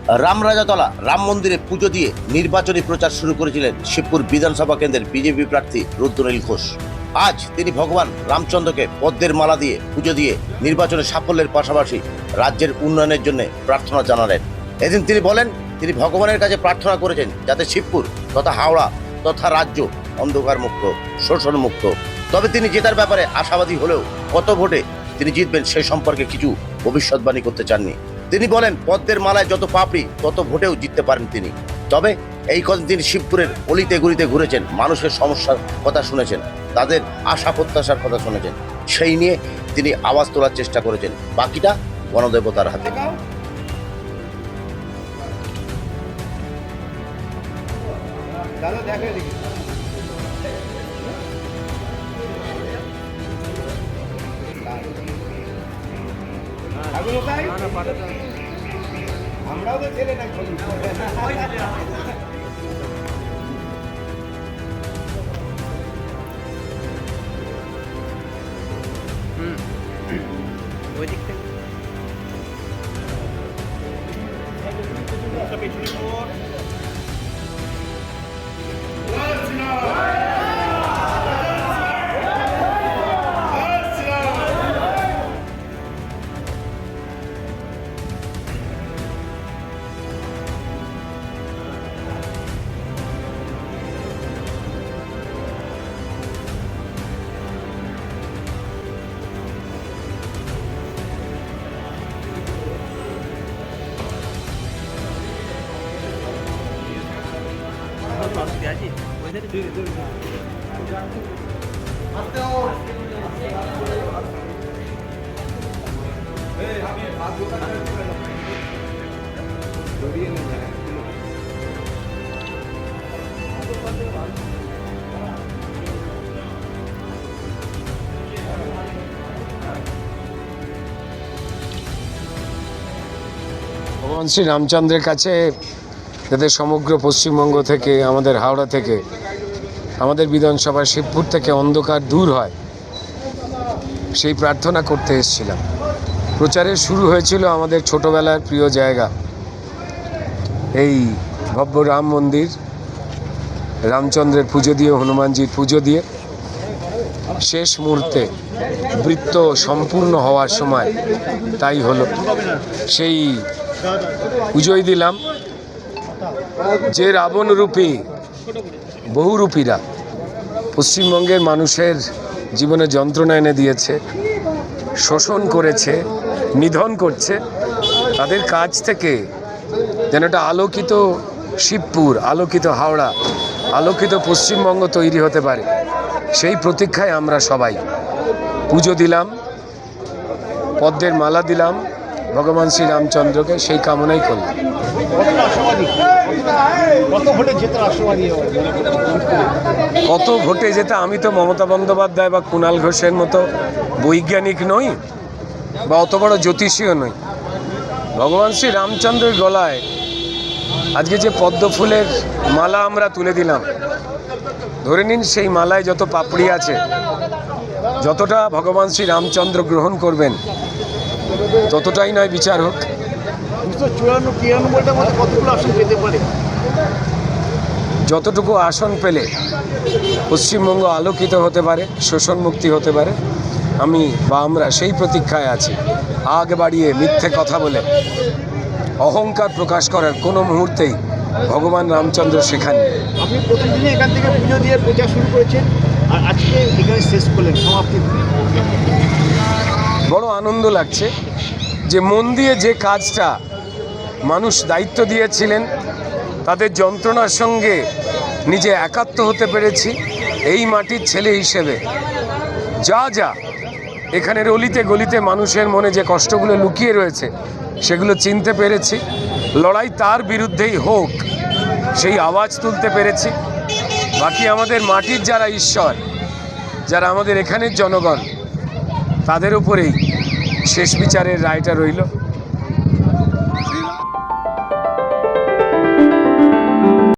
রামরাজাতলা রাম মন্দিরে পুজো দিয়ে নির্বাচনী প্রচার শুরু করেছিলেন শিবপুর বিধানসভা কেন্দ্রের বিজেপি প্রার্থী রুদ্রনীল ঘোষ। আজ তিনি ভগবান রামচন্দ্রকে পদ্মের মালা দিয়ে পুজো দিয়ে নির্বাচনে সাফল্যের পাশাপাশি রাজ্যের উন্নয়নের জন্য প্রার্থনা জানালেন। এদিন তিনি বলেন, তিনি ভগবানের কাছে প্রার্থনা করেছেন যাতে শিবপুর তথা হাওড়া তথা রাজ্য অন্ধকার মুক্ত, শোষণ মুক্ত। তবে তিনি জেতার ব্যাপারে আশাবাদী হলেও কত ভোটে তিনি জিতবেন সে সম্পর্কে কিছু ভবিষ্যৎবাণী করতে চাননি। তিনি বলেন, পদ্মের মালায় যত পাপড়ি তত ভোটেও জিততে পারেন তিনি। তবে এই কদিন তিনি শিবপুরের অলিতে গলিতে ঘুরেছেন, মানুষের সমস্যার কথা শুনেছেন, তাদের আশা প্রত্যাশার কথা শুনেছেন, সেই নিয়ে তিনি আওয়াজ তোলার চেষ্টা করেছেন। বাকিটা গণদেবতার হাতে। আমরাও তো ছেলে না ওই দিক থেকে ভগবান শ্রী রামচন্দ্রের কাছে যাতে সমগ্র পশ্চিমবঙ্গ থেকে, আমাদের হাওড়া থেকে, আমাদের বিধানসভা শিবপুর থেকে অন্ধকার দূর হয়, সেই প্রার্থনা করতে এসেছিলাম। প্রচারের শুরু হয়েছিল আমাদের ছোটবেলার প্রিয় জায়গা, এই ভব্য রাম মন্দির, রামচন্দ্রের পুজো দিয়ে, হনুমানজির পুজো দিয়ে শেষ মুহূর্তে বৃত্ত সম্পূর্ণ হওয়ার সময় তাই হলো। সেই পুজোই দিলাম যে রাবণরূপী বহুরূপীরা পশ্চিমবঙ্গের মানুষের জীবনে যন্ত্রণা এনে দিয়েছে, শোষণ করেছে, নিধন করছে, তাদের কাছ থেকে যেন একটা আলোকিত শিবপুর, আলোকিত হাওড়া, আলোকিত পশ্চিমবঙ্গ তৈরি হতে পারে, সেই প্রতীক্ষায় আমরা সবাই পুজো দিলাম, পদ্মের মালা দিলাম ভগবান শ্রী রামচন্দ্রকে, সেই কামনাই করলাম। কত ভোটে যেতে, আমি তো মমতা বন্দ্যোপাধ্যায় বা কুণাল ঘোষের মতো বৈজ্ঞানিক নই বা অত বড় জ্যোতিষীও নই। ভগবান শ্রী রামচন্দ্রের গলায় আজকে যে পদ্ম ফুলের মালা আমরা তুলে দিলাম, ধরে নিন সেই মালায় যত পাপড়ি আছে, যতটা ভগবান শ্রী রামচন্দ্র গ্রহণ করবেন ততটাই নয় বিচার হোক। যতটুকু আসন পেলে পশ্চিমবঙ্গ আলোকিত হতে পারে, শোষণ মুক্তি হতে পারে, আমি বা আমরা সেই প্রতীক্ষায় আছি। আগ বাড়িয়ে মিথ্যে কথা বলে অহংকার প্রকাশ করার কোনো মুহূর্তেই ভগবান রামচন্দ্র শেখাননি। আপনি প্রতিদিনই এখান থেকে পুজো দিয়ে প্রচার শুরু করেছেন, আর আজকে এখানে শেষ করলেন, সমাপ্তি। বড় আনন্দ লাগছে যে মন দিয়ে যে কাজটা মানুষ দায়িত্ব দিয়েছিলেন, তাদের যন্ত্রণার সঙ্গে নিজে একাত্ম হতে পেরেছি। এই মাটির ছেলে হিসেবে যা যা এখানের অলিতে গলিতে মানুষের মনে যে কষ্টগুলো লুকিয়ে রয়েছে সেগুলো চিনতে পেরেছি। লড়াই তার বিরুদ্ধেই হোক সেই আওয়াজ তুলতে পেরেছি। বাকি আমাদের মাটির যারা ঈশ্বর, যারা আমাদের এখানের জনগণ, তাদের উপরেই শেষ বিচারের রায়টা রইল।